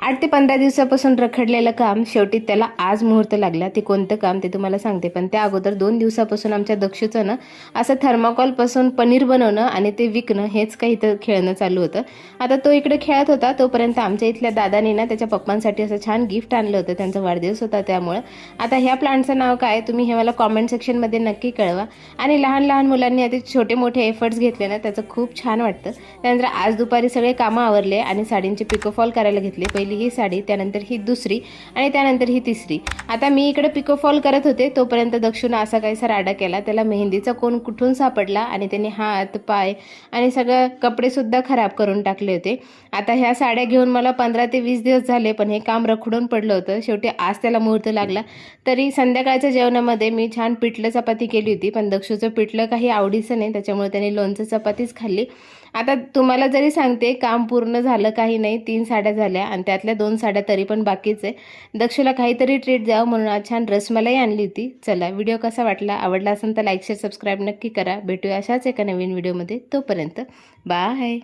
8 ते 15 दिवसापासून रखडलेलं काम शेवटी त्याला आज मुहूर्त लागला। ते कोणतं काम ते तुम्हाला सांगते, पण त्या अगोदर 2 दिवसापासून आमच्या दक्षूचं ना असं थर्माकोलपासून पनीर बनवणं आणि ते विकणं हेच काही इथं खेळणं चालू होतं। आता तो इकडे खेळत होता तोपर्यंत आमच्या इथल्या दादानी ना त्याच्या पप्पांसाठी असं छान गिफ्ट आणलं होतं, त्यांचा वाढदिवस होता त्यामुळे। आता ह्या प्लांटचं नाव काय तुम्ही हे मला कमेंट सेक्शनमध्ये नक्की कळवा। आणि लहान लहान मुलांनी आधी छोटे मोठे एफर्ट्स घेतले ना त्याचं खूप छान वाटतं। त्यानंतर आज दुपारी सगळे कामं आवरले आणि साडींचे पिकोफॉल करायला घेतले। पहिली ही साडी, त्यानंतर ही दुसरी आणि त्यानंतर ही तिसरी। आता मी इकडे पिकोफॉल करत होते तोपर्यंत दक्षूने असा काहीसा राडा केला, त्याला मेहंदीचा कोन कुठून सापडला आणि त्याने हात पाय आणि सगळे कपडे सुद्धा खराब करून टाकले होते। आता ह्या साड्या घेऊन मला 15 ते 20 दिवस झाले, पण हे काम रखडून पडलं होतं। शेवटी आज त्याला मुहूर्त लागला। तरी संध्याकाळच्या जेवणामध्ये मी छान पिठलं चपाती केली होती, पण दक्षूचं पिठलं काही आवडीचं नाही, त्याच्यामुळे त्याने लोणचं चपातीच खाल्ली। आता तुम्हाला जरी सांगते काम पूर्ण झालं काही नाही, 3 साड्या झाल्या आणि त्यातल्या 2 साड्या तरी पण बाकीच आहे। दक्षूला काहीतरी ट्रीट द्यावं म्हणून आज छान रसमलाई आणली होती। चला, व्हिडिओ कसा वाटला, आवडला असेल तर लाईक शेअर सबस्क्राईब नक्की करा। भेटूया अशाच एका नवीन व्हिडिओमध्ये, तोपर्यंत बाय।